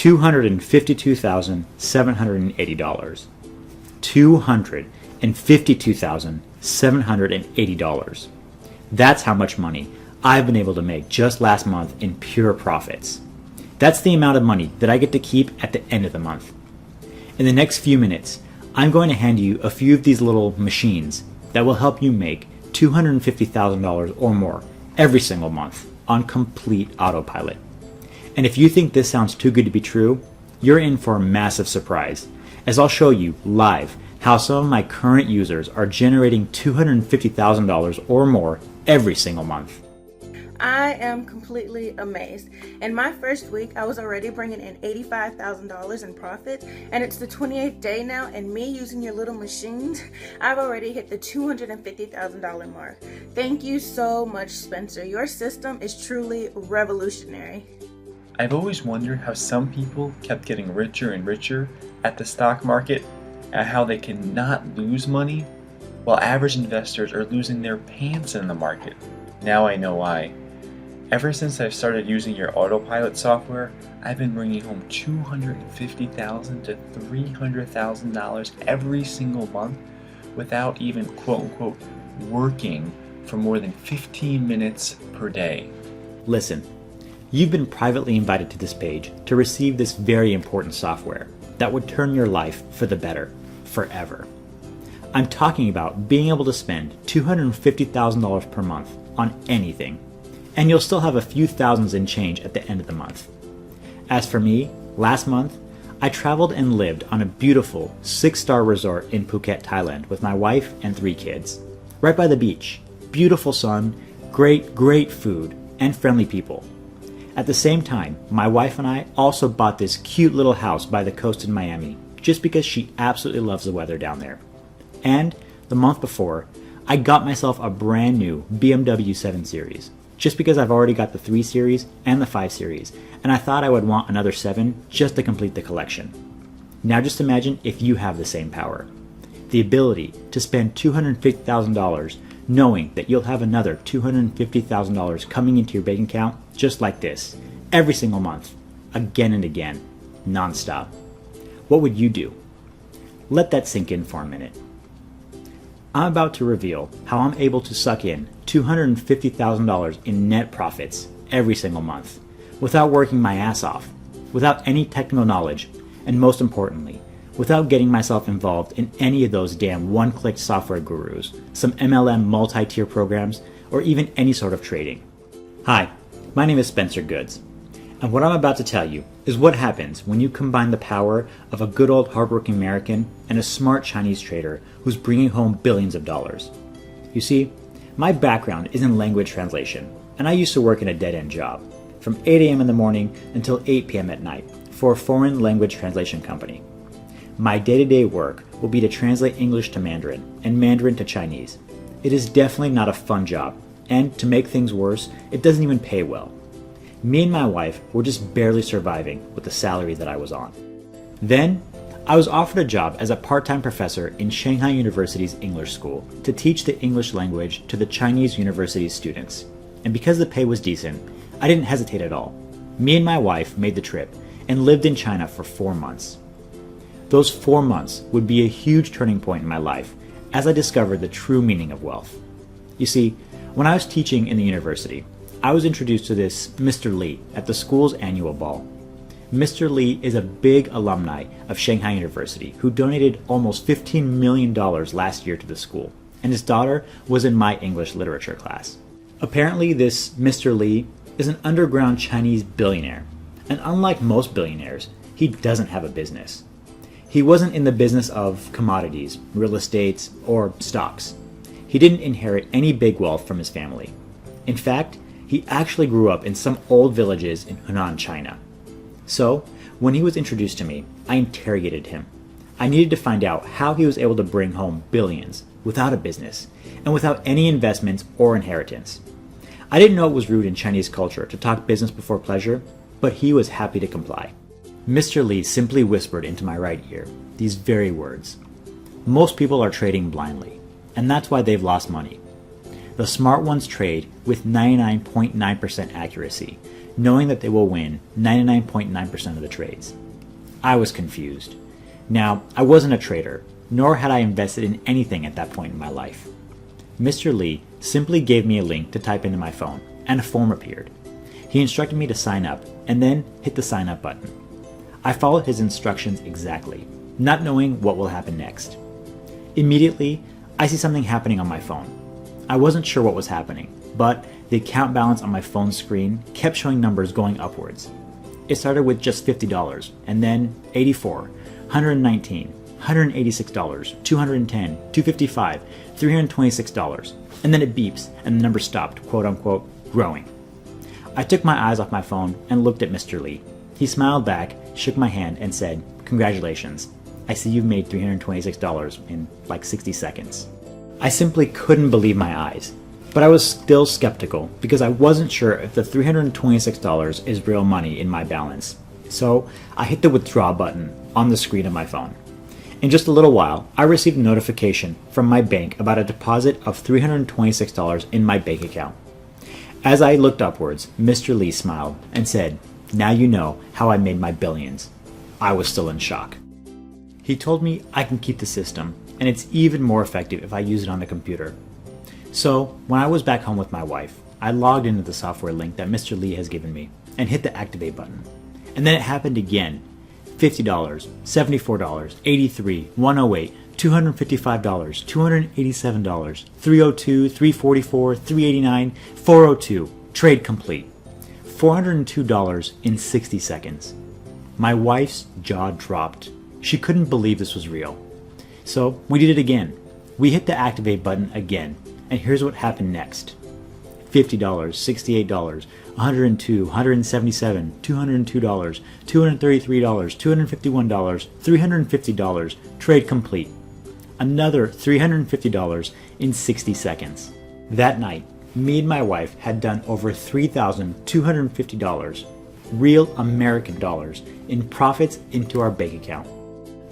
$252,780. $252,780. That's how much money I've been able to make just last month in pure profits. That's the amount of money that I get to keep at the end of the month. In the next few minutes, I'm going to hand you a few of these little machines that will help you make $250,000 or more every single month on complete autopilot. And if you think this sounds too good to be true, you're in for a massive surprise, as I'll show you live how some of my current users are generating $250,000 or more every single month. I am completely amazed. In my first week, I was already bringing in $85,000 in profit, and it's the 28th day now, and me using your little machines, I've already hit the $250,000 mark. Thank you so much, Spencer. Your system is truly revolutionary. I've always wondered how some people kept getting richer and richer at the stock market and how they cannot lose money while average investors are losing their pants in the market. Now I know why. Ever since I've started using your autopilot software, I've been bringing home $250,000 to $300,000 every single month without even quote-unquote working for more than 15 minutes per day. Listen, you've been privately invited to this page to receive this very important software that would turn your life for the better, forever. I'm talking about being able to spend $250,000 per month on anything, and you'll still have a few thousands in change at the end of the month. As for me, last month, I traveled and lived on a beautiful 6-star resort in Phuket, Thailand with my wife and 3 kids. Right by the beach, beautiful sun, great food, and friendly people. At the same time, my wife and I also bought this cute little house by the coast in Miami, just because she absolutely loves the weather down there. And the month before, I got myself a brand new BMW 7 Series, just because I've already got the 3 Series and the 5 Series, and I thought I would want another 7 just to complete the collection. Now just imagine if you have the same power. The ability to spend $250,000 knowing that you'll have another $250,000 coming into your bank account just like this, every single month, again and again, non-stop. What would you do? Let that sink in for a minute. I'm about to reveal how I'm able to suck in $250,000 in net profits every single month, without working my ass off, without any technical knowledge, and most importantly, without getting myself involved in any of those damn one-click software gurus, some MLM multi-tier programs, or even any sort of trading. Hi, my name is Spencer Goods, and what I'm about to tell you is what happens when you combine the power of a good old hardworking American and a smart Chinese trader who's bringing home billions of dollars. You see, my background is in language translation, and I used to work in a dead-end job, from 8 a.m. in the morning until 8 p.m. at night, for a foreign language translation company. My day-to-day work will be to translate English to Mandarin and Mandarin to Chinese. It is definitely not a fun job, and to make things worse, it doesn't even pay well. Me and my wife were just barely surviving with the salary that I was on. Then, I was offered a job as a part-time professor in Shanghai University's English school to teach the English language to the Chinese university students. And because the pay was decent, I didn't hesitate at all. Me and my wife made the trip and lived in China for 4 months. Those 4 months would be a huge turning point in my life as I discovered the true meaning of wealth. You see, when I was teaching in the university, I was introduced to this Mr. Li at the school's annual ball. Mr. Li is a big alumni of Shanghai University who donated almost $15 million last year to the school, and his daughter was in my English literature class. Apparently, this Mr. Li is an underground Chinese billionaire, and unlike most billionaires, he doesn't have a business. He wasn't in the business of commodities, real estate, or stocks. He didn't inherit any big wealth from his family. In fact, he actually grew up in some old villages in Hunan, China. So, when he was introduced to me, I interrogated him. I needed to find out how he was able to bring home billions without a business and without any investments or inheritance. I didn't know it was rude in Chinese culture to talk business before pleasure, but he was happy to comply. Mr. Li simply whispered into my right ear these very words. Most people are trading blindly, and that's why they've lost money. The smart ones trade with 99.9% accuracy, knowing that they will win 99.9% of the trades. I was confused. Now, I wasn't a trader, nor had I invested in anything at that point in my life. Mr. Lee simply gave me a link to type into my phone, and a form appeared. He instructed me to sign up, and then hit the sign up button. I followed his instructions exactly, not knowing what will happen next. Immediately, I see something happening on my phone. I wasn't sure what was happening, but the account balance on my phone screen kept showing numbers going upwards. It started with just $50, and then $84, $119, $186, $210, $255, $326, and then it beeps and the number stopped, quote unquote, growing. I took my eyes off my phone and looked at Mr. Lee. He smiled back, shook my hand, and said, "Congratulations. I see you've made $326 in like 60 seconds. I simply couldn't believe my eyes, but I was still skeptical because I wasn't sure if the $326 is real money in my balance. So I hit the withdraw button on the screen of my phone. In just a little while, I received a notification from my bank about a deposit of $326 in my bank account. As I looked upwards, Mr. Lee smiled and said, "Now you know how I made my billions." I was still in shock. He told me I can keep the system, and it's even more effective if I use it on the computer. So, when I was back home with my wife, I logged into the software link that Mr. Lee has given me and hit the activate button. And then it happened again. $50, $74, $83, $108, $255, $287, $302, $344, $389, $402, trade complete. $402 in 60 seconds. My wife's jaw dropped. She couldn't believe this was real. So we did it again. We hit the activate button again, and here's what happened next. $50, $68, $102, $177, $202, $233, $251, $350, trade complete. Another $350 in 60 seconds. That night, me and my wife had done over $3,250, real American dollars, in profits into our bank account.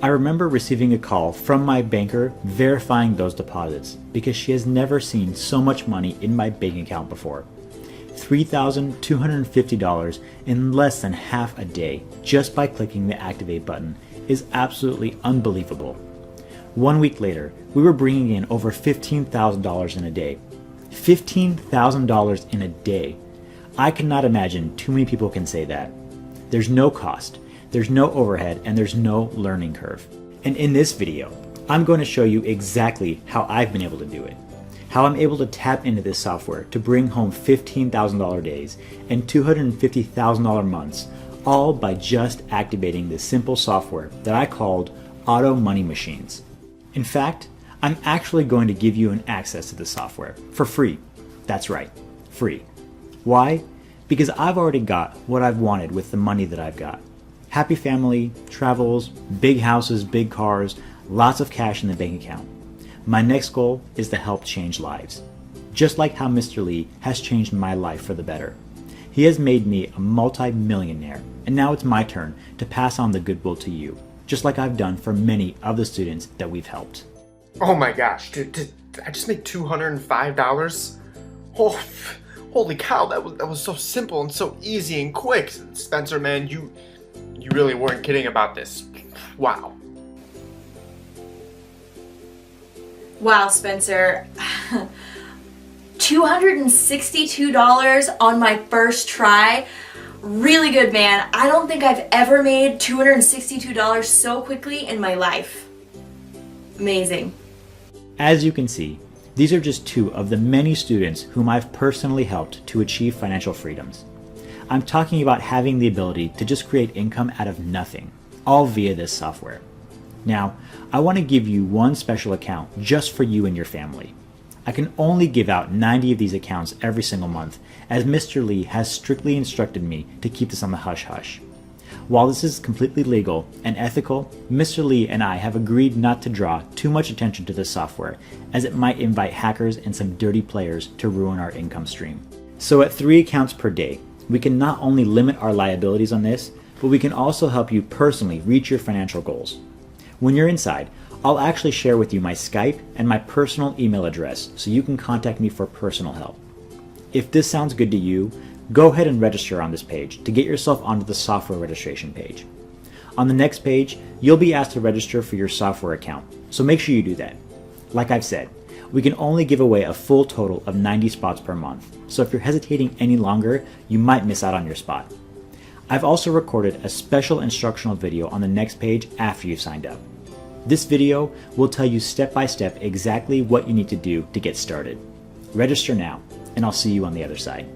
I remember receiving a call from my banker verifying those deposits because she has never seen so much money in my bank account before. $3,250 in less than half a day just by clicking the activate button is absolutely unbelievable. 1 week later, we were bringing in over $15,000 in a day. $15,000 in a day. I cannot imagine too many people can say that. There's no cost, there's no overhead, and there's no learning curve. And in this video, I'm going to show you exactly how I've been able to do it. How I'm able to tap into this software to bring home $15,000 days and $250,000 months, all by just activating this simple software that I called Auto Money Machines. In fact, I'm actually going to give you an access to the software for free. That's right, free. Why? Because I've already got what I've wanted with the money that I've got. Happy family, travels, big houses, big cars, lots of cash in the bank account. My next goal is to help change lives. Just like how Mr. Lee has changed my life for the better. He has made me a multi-millionaire, and now it's my turn to pass on the goodwill to you, just like I've done for many of the students that we've helped. Oh my gosh, dude, did I just make $205? Oh, holy cow, that was so simple and so easy and quick. Spencer, man, you really weren't kidding about this. Wow. Wow, Spencer. $262 on my first try. Really good, man. I don't think I've ever made $262 so quickly in my life. Amazing. As you can see, these are just two of the many students whom I've personally helped to achieve financial freedoms. I'm talking about having the ability to just create income out of nothing, all via this software. Now, I want to give you one special account just for you and your family. I can only give out 90 of these accounts every single month, as Mr. Lee has strictly instructed me to keep this on the hush-hush. While this is completely legal and ethical, Mr. Lee and I have agreed not to draw too much attention to this software, as it might invite hackers and some dirty players to ruin our income stream. So at 3 accounts per day, we can not only limit our liabilities on this, but we can also help you personally reach your financial goals. When you're inside, I'll actually share with you my Skype and my personal email address so you can contact me for personal help. If this sounds good to you, Go ahead and register on this page to get yourself onto the software registration page. On the next page, you'll be asked to register for your software account, so make sure you do that. Like I've said, we can only give away a full total of 90 spots per month, so if you're hesitating any longer, you might miss out on your spot. I've also recorded a special instructional video on the next page after you've signed up. This video will tell you step by step exactly what you need to do to get started. Register now, and I'll see you on the other side.